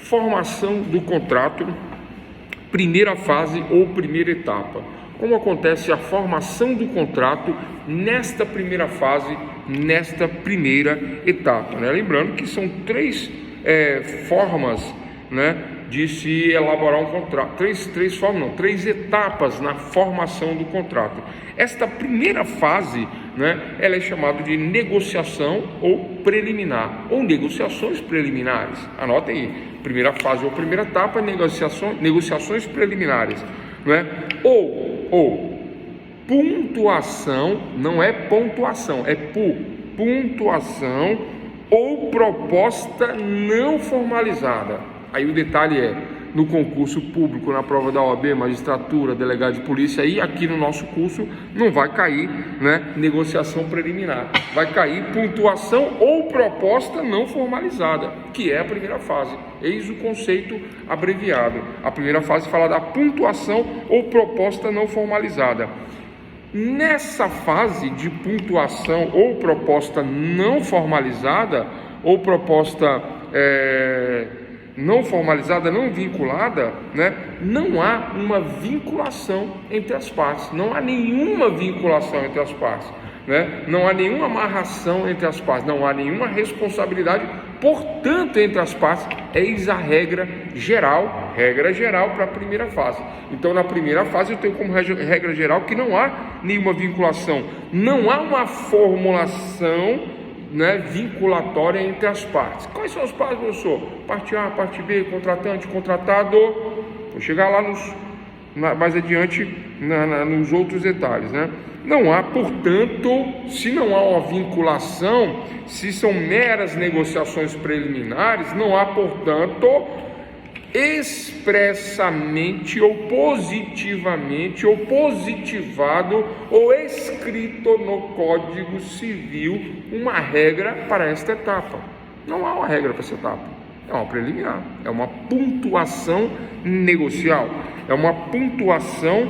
Formação do contrato, primeira fase ou primeira etapa. Como acontece a formação do contrato nesta primeira fase, nesta primeira etapa, né? Lembrando que são três formas, né, de se elaborar um contrato, três etapas na formação do contrato. Esta primeira fase, né, ela é chamada de negociação ou preliminar, ou negociações preliminares. Anotem aí, primeira fase ou primeira etapa, negociações preliminares, né? Ou pontuação, não é pontuação, é pontuação ou proposta não formalizada. Aí o detalhe é, no concurso público, na prova da OAB, magistratura, delegado de polícia, e aqui no nosso curso não vai cair, né, negociação preliminar, vai cair pontuação ou proposta não formalizada, que é a primeira fase. Eis o conceito abreviado. A primeira fase fala da pontuação ou proposta não formalizada. Nessa fase de pontuação ou proposta não formalizada, ou proposta não formalizada, não vinculada, né, não há uma vinculação entre as partes, não há nenhuma vinculação entre as partes, né, não há nenhuma amarração entre as partes, não há nenhuma responsabilidade, portanto, entre as partes. Eis a regra geral para a primeira fase. Então, na primeira fase eu tenho como regra geral que não há nenhuma vinculação, não há uma formulação, né, vinculatória entre as partes. Quais são as partes, professor? Parte A, parte B, contratante, contratado. Vou chegar lá mais adiante nos outros detalhes, né? Não há, portanto, se não há uma vinculação, se são meras negociações preliminares, não há, portanto, expressamente ou positivamente ou positivado ou escrito no Código Civil uma regra para esta etapa. Não há uma regra para essa etapa, é uma preliminar, é uma pontuação negocial, é uma pontuação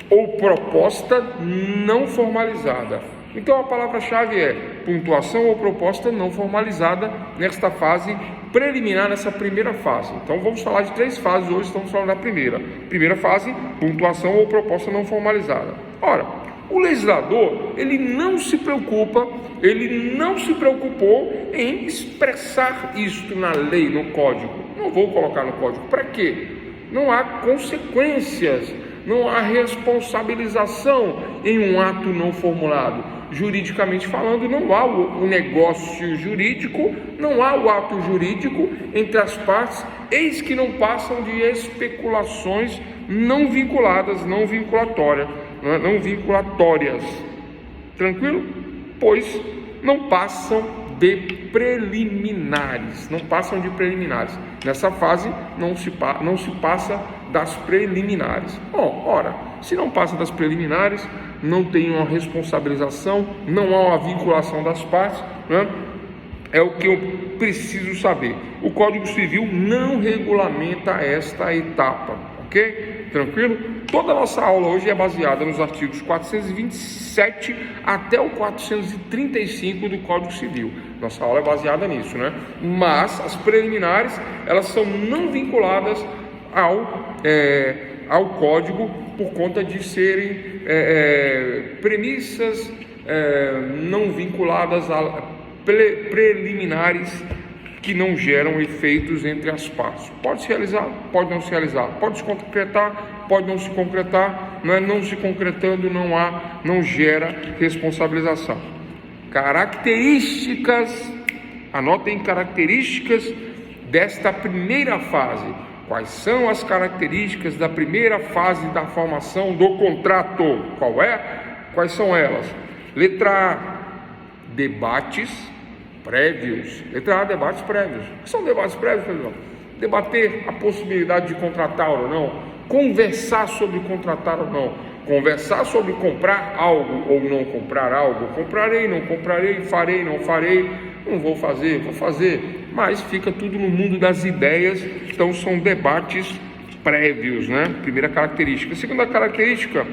ou proposta não formalizada. Então a palavra-chave é pontuação ou proposta não formalizada nesta fase preliminar, nessa primeira fase. Então vamos falar de três fases hoje, estamos falando da primeira. Primeira fase, pontuação ou proposta não formalizada. Ora, o legislador, ele não se preocupou em expressar isto na lei, no código. Não vou colocar no código. Para quê? Não há consequências, não há responsabilização em um ato não formulado. Juridicamente falando, não há o negócio jurídico, não há o ato jurídico entre as partes, eis que não passam de especulações não vinculadas, não vinculatórias. Tranquilo? Pois não passam de preliminares, Nessa fase não se passa das preliminares. Bom, ora, se não passa das preliminares, não tem uma responsabilização, não há uma vinculação das partes, né? É o que eu preciso saber. O Código Civil não regulamenta esta etapa, ok? Tranquilo? Toda a nossa aula hoje é baseada nos artigos 427 até o 435 do Código Civil. Nossa aula é baseada nisso, né? Mas as preliminares, elas são não vinculadas ao Código por conta de serem premissas não vinculadas a preliminares que não geram efeitos entre as partes. Pode se realizar, pode não se realizar, pode se concretar, pode não se concretar, não se concretando não gera responsabilização. Características, anotem características desta primeira fase. Quais são as características da primeira fase da formação do contrato? Quais são elas? Letra A, debates prévios. Letra A, debates prévios. O que são debates prévios, Pedro? Debater a possibilidade de contratar ou não, conversar sobre contratar ou não, conversar sobre comprar algo ou não comprar algo, comprarei, não comprarei, farei, não farei, não vou fazer, vou fazer, mas fica tudo no mundo das ideias. Então são debates prévios, né? Primeira característica. Segunda característica,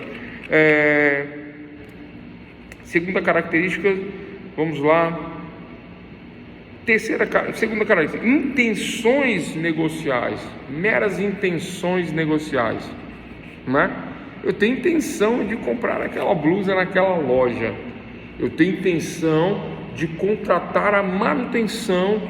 vamos lá. Segunda característica, intenções negociais, meras intenções negociais, né? Eu tenho intenção de comprar aquela blusa naquela loja, eu tenho intenção de contratar a manutenção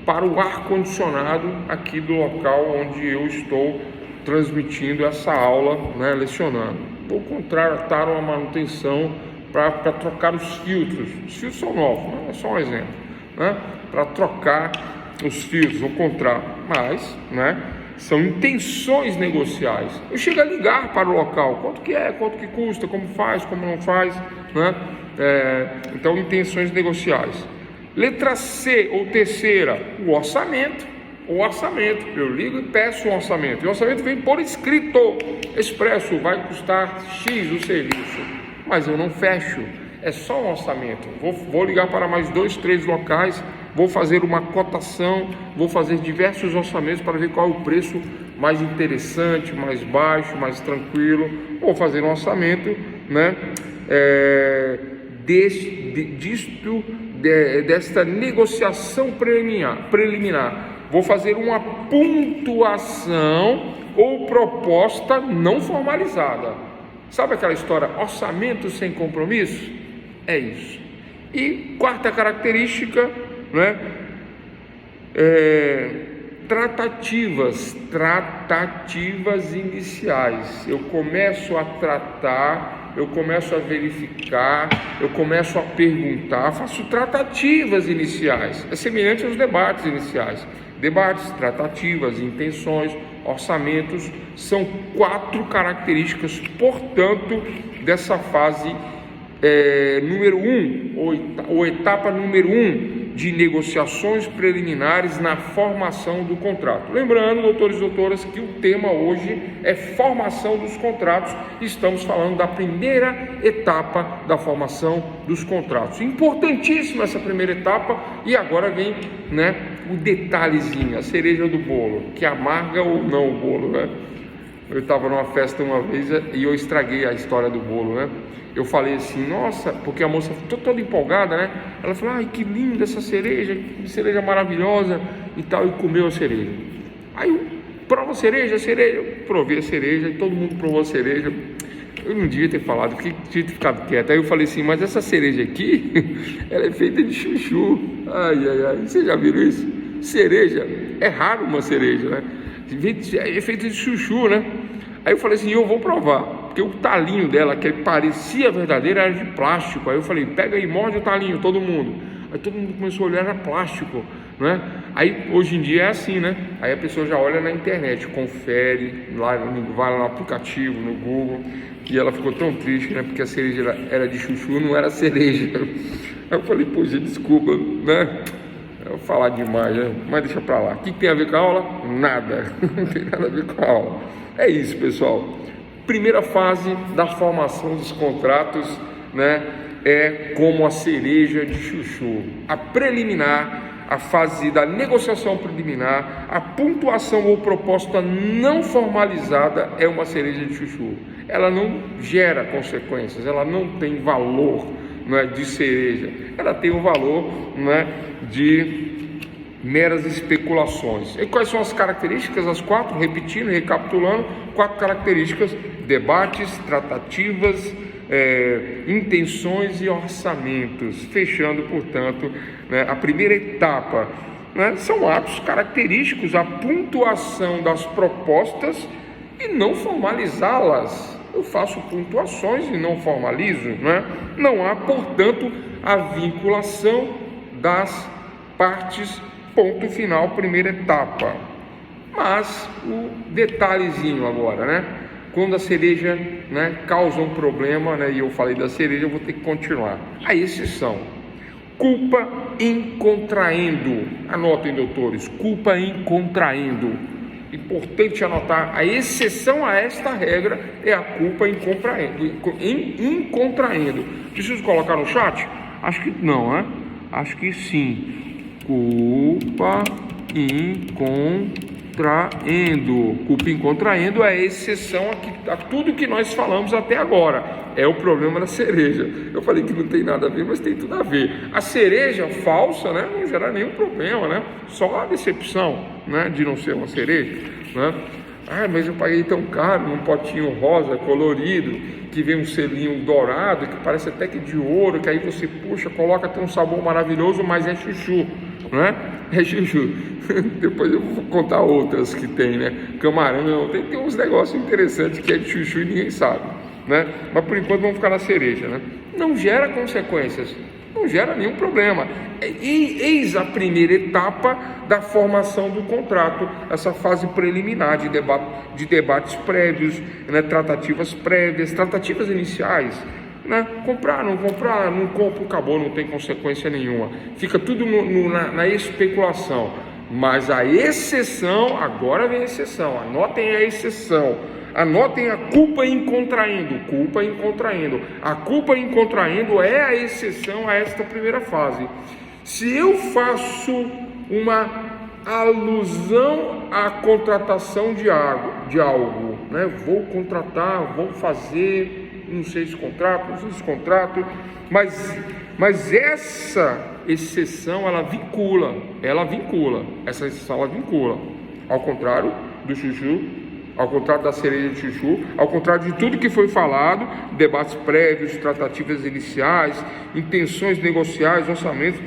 para o ar-condicionado aqui do local onde eu estou transmitindo essa aula, né, lecionando. Vou contratar uma manutenção para trocar os filtros são novos, é só um exemplo, né? Para trocar os filtros, vou comprar, mas, né, são intenções negociais. Eu chego a ligar para o local, quanto que é, quanto que custa, como faz, como não faz, né? Então, intenções negociais. Letra C, ou terceira, o orçamento. O orçamento, eu ligo e peço um orçamento, e o orçamento vem por escrito, expresso, vai custar X o serviço, mas eu não fecho, é só um orçamento. Vou ligar para mais 2, 3 locais, vou fazer uma cotação, vou fazer diversos orçamentos para ver qual é o preço mais interessante, mais baixo, mais tranquilo. Vou fazer um orçamento, né, desta negociação preliminar. Vou fazer uma pontuação ou proposta não formalizada. Sabe aquela história, orçamento sem compromisso? É isso. E quarta característica, né? Tratativas iniciais. Eu começo a tratar, eu começo a verificar, eu começo a perguntar, faço tratativas iniciais. É semelhante aos debates iniciais. Debates, tratativas, intenções, orçamentos são 4 características, portanto, dessa fase número 1, ou etapa número 1 de negociações preliminares na formação do contrato. Lembrando, doutores e doutoras, que o tema hoje é formação dos contratos. Estamos falando da primeira etapa da formação dos contratos. Importantíssima essa primeira etapa, e agora vem, né, o detalhezinho, a cereja do bolo, que amarga ou não o bolo, né? Eu estava numa festa uma vez e eu estraguei a história do bolo, né? Eu falei assim, nossa, porque a moça ficou toda empolgada, né? Ela falou, ai, que linda essa cereja, que cereja maravilhosa e tal, e comeu a cereja. Aí eu, prova a cereja, eu provei a cereja, e todo mundo provou a cereja. Eu não devia ter falado, devia ter ficado quieto. Aí eu falei assim, mas essa cereja aqui, ela é feita de chuchu. Ai, vocês já viram isso? Cereja, é raro uma cereja, né? É feita de chuchu, né? Aí eu falei assim, eu vou provar, porque o talinho dela, que parecia verdadeiro, era de plástico. Aí eu falei, pega aí, morde o talinho, todo mundo. Aí todo mundo começou a olhar, era plástico, né? Aí hoje em dia é assim, né? Aí a pessoa já olha na internet, confere, vai lá no aplicativo, no Google, e ela ficou tão triste, né? Porque a cereja era de chuchu, não era cereja. Aí eu falei, poxa, desculpa, né? Eu vou falar demais, né? Mas deixa pra lá. O que tem a ver com a aula? Nada. Não tem nada a ver com a aula. É isso, pessoal. Primeira fase da formação dos contratos, né? É como a cereja de chuchu. A preliminar, a fase da negociação preliminar, a pontuação ou proposta não formalizada é uma cereja de chuchu. Ela não gera consequências, ela não tem valor, né, de cereja. Ela tem o valor, né, de meras especulações. E quais são as características? As 4, repetindo, recapitulando, 4 características: debates, tratativas, intenções e orçamentos. Fechando, portanto, né, a primeira etapa, né, são atos característicos, a pontuação das propostas e não formalizá-las. Eu faço pontuações e não formalizo, né? Não há, portanto, a vinculação das partes. Ponto final, primeira etapa. Mas o detalhezinho agora, né? Quando a cereja, né, causa um problema, né, e eu falei da cereja, eu vou ter que continuar. A exceção: culpa em contraendo. Anotem, doutores, culpa em contraendo. Importante anotar, a exceção a esta regra é a culpa em contraendo. Preciso colocar no chat? Acho que não, né? Acho que sim. Culpa em incontraendo. Culpa incontraendo é a exceção a tudo que nós falamos até agora. É o problema da cereja. Eu falei que não tem nada a ver, mas tem tudo a ver. A cereja falsa, né, não gera nenhum problema, né? Só a decepção, né, de não ser uma cereja, né? Ah, mas eu paguei tão caro num potinho rosa, colorido, que vem um selinho dourado, que parece até que de ouro, que aí você puxa, coloca, tem um sabor maravilhoso, mas é chuchu, né? É chuchu. Depois eu vou contar outras que tem, né? Camarão, tem uns negócios interessantes que é de chuchu e ninguém sabe, né? Mas por enquanto vamos ficar na cereja, né? Não gera consequências, não gera nenhum problema. E eis a primeira etapa da formação do contrato, essa fase preliminar de debates prévios, né? Tratativas prévias, tratativas iniciais, né? Comprar, não compro, acabou, não tem consequência nenhuma, fica tudo na especulação. Mas a exceção, agora vem a exceção, anotem a exceção, anotem a culpa em contraindo. A culpa em contraindo é a exceção a esta primeira fase. Se eu faço uma alusão à contratação de algo, né? Vou contratar, vou fazer, não sei se contrato, mas essa exceção ela vincula, essa exceção ela vincula, ao contrário do chuchu, ao contrário da cereja de chuchu, ao contrário de tudo que foi falado, debates prévios, tratativas iniciais, intenções negociais, orçamentos,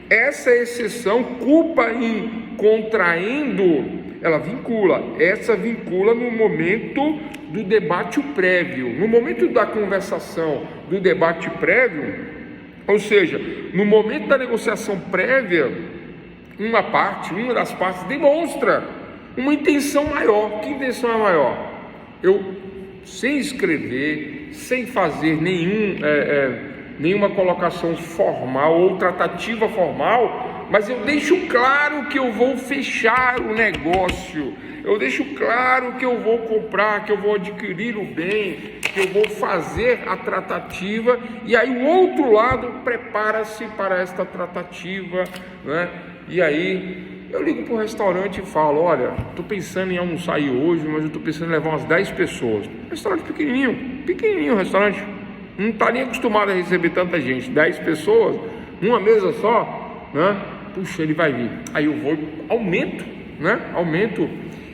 essa exceção, culpa em contraindo, ela vincula, no momento do debate prévio, no momento da conversação, do debate prévio, ou seja, no momento da negociação prévia, uma das partes demonstra uma intenção maior. Que intenção é maior? Eu, sem escrever, sem fazer nenhuma colocação formal ou tratativa formal, mas eu deixo claro que eu vou fechar o negócio, eu deixo claro que eu vou comprar, que eu vou adquirir o bem, que eu vou fazer a tratativa, e aí o outro lado prepara-se para esta tratativa, né? E aí eu ligo para o restaurante e falo: olha, estou pensando em almoçar aí hoje, mas eu estou pensando em levar umas 10 pessoas. Restaurante pequenininho o restaurante, não está nem acostumado a receber tanta gente. 10 pessoas, numa mesa só, né? Puxa, ele vai vir. Aí eu vou, aumento.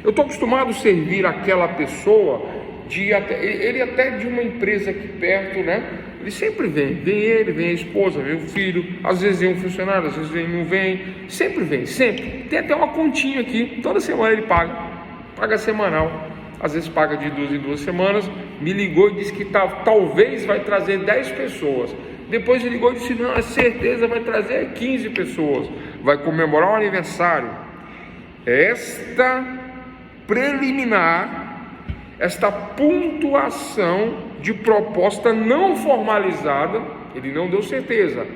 Eu estou acostumado a servir aquela pessoa, ele até de uma empresa aqui perto, né? Ele sempre vem a esposa, vem o filho, às vezes vem um funcionário, às vezes não vem, sempre vem. Tem até uma continha aqui, toda semana ele paga semanal, às vezes paga de 2 em 2 semanas. Me ligou e disse que talvez vai trazer 10 pessoas. Depois ele ligou e disse: não, é certeza, vai trazer 15 pessoas, vai comemorar um aniversário. Esta preliminar, esta pontuação de proposta não formalizada, ele não deu certeza,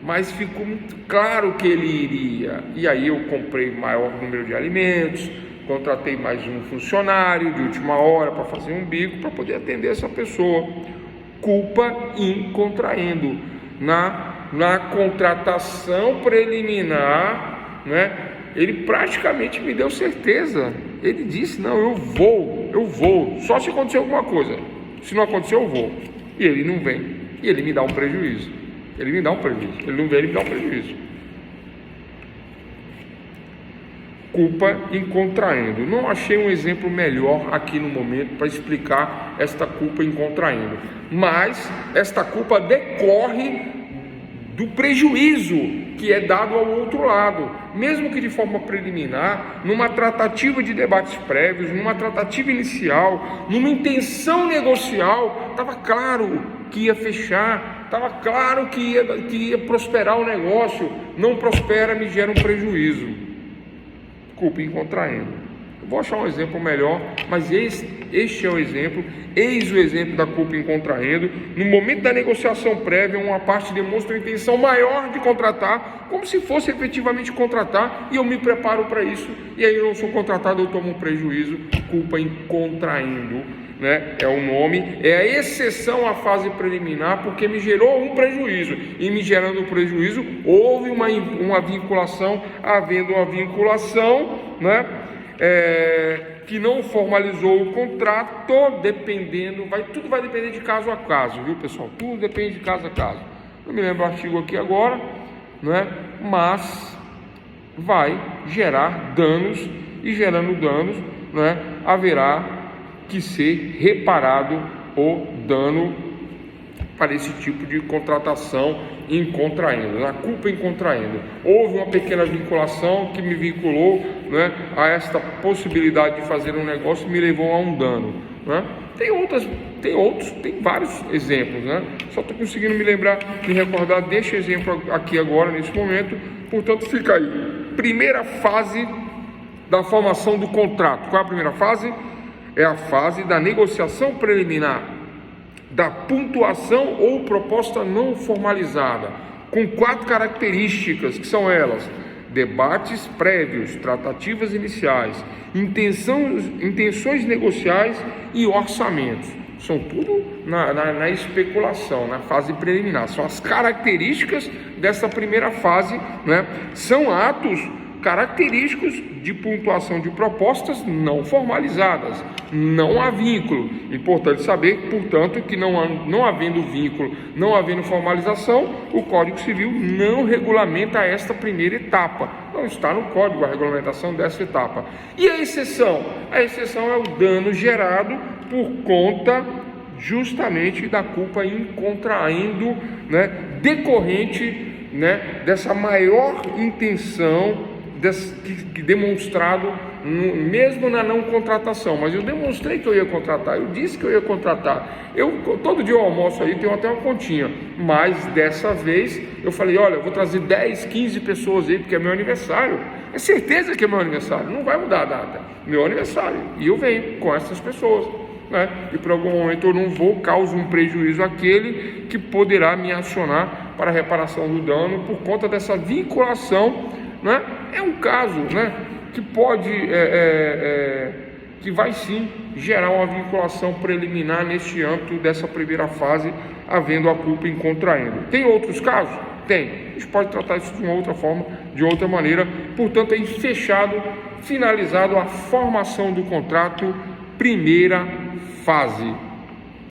mas ficou muito claro que ele iria. E aí eu comprei maior número de alimentos, contratei mais um funcionário de última hora para fazer um bico, para poder atender essa pessoa. Culpa in contraendo. Na contratação preliminar, né, ele praticamente me deu certeza. Ele disse: não, eu vou, só se acontecer alguma coisa. Se não acontecer, eu vou. E ele não vem, e ele me dá um prejuízo. Ele não vem, ele me dá um prejuízo. Culpa em contraendo. Não achei um exemplo melhor aqui no momento para explicar esta culpa em contraendo, mas esta culpa decorre do prejuízo que é dado ao outro lado, mesmo que de forma preliminar, numa tratativa de debates prévios, numa tratativa inicial, numa intenção negocial, estava claro que ia fechar, estava claro que ia prosperar o negócio. Não prospera, me gera um prejuízo. Culpa em contraendo. Vou achar um exemplo melhor, mas este é o exemplo. Eis o exemplo da culpa em contraendo. No momento da negociação prévia, uma parte demonstra uma intenção maior de contratar, como se fosse efetivamente contratar, e eu me preparo para isso, e aí eu não sou contratado, eu tomo um prejuízo. Culpa em contraendo, né? É o nome, é a exceção à fase preliminar, porque me gerou um prejuízo, e me gerando um prejuízo, houve uma vinculação. Havendo uma vinculação, né? que não formalizou o contrato, tudo vai depender de caso a caso, viu, pessoal? Tudo depende de caso a caso. Não me lembro o artigo aqui agora, né? Mas vai gerar danos, e gerando danos, né, haverá que ser reparado o dano para esse tipo de contratação em contraendo, na culpa em contraendo. Houve uma pequena vinculação que me vinculou, né, a esta possibilidade de fazer um negócio e me levou a um dano, né? Tem vários exemplos, né? Só estou conseguindo me recordar deste exemplo aqui agora, nesse momento. Portanto, fica aí. Primeira fase da formação do contrato. Qual é a primeira fase? É a fase da negociação preliminar, da pontuação ou proposta não formalizada, com 4 características, que são elas: debates prévios, tratativas iniciais, intenções negociais e orçamentos. São tudo na especulação, na fase preliminar. São as características dessa primeira fase, né? São atos característicos de pontuação de propostas não formalizadas. Não há vínculo. Importante saber, portanto, que não havendo vínculo, não havendo formalização, o Código Civil não regulamenta esta primeira etapa. Não está no Código a regulamentação dessa etapa. E a exceção? A exceção é o dano gerado por conta justamente da culpa em contraendo, né, decorrente, né, dessa maior intenção que demonstrado mesmo na não contratação. Mas eu demonstrei que eu ia contratar, eu disse que eu ia contratar. Todo dia eu almoço aí, tenho até uma continha, mas dessa vez eu falei: olha, eu vou trazer 10, 15 pessoas aí, porque é meu aniversário. É certeza que é meu aniversário, não vai mudar a data, meu aniversário, e eu venho com essas pessoas, né? E por algum momento eu não vou, causo um prejuízo àquele que poderá me acionar para a reparação do dano por conta dessa vinculação, né? É um caso, né, que pode, que vai sim gerar uma vinculação preliminar neste âmbito dessa primeira fase, havendo a culpa em contraendo. Tem outros casos? Tem. A gente pode tratar isso de uma outra forma, de outra maneira. Portanto, é finalizado a formação do contrato, primeira fase.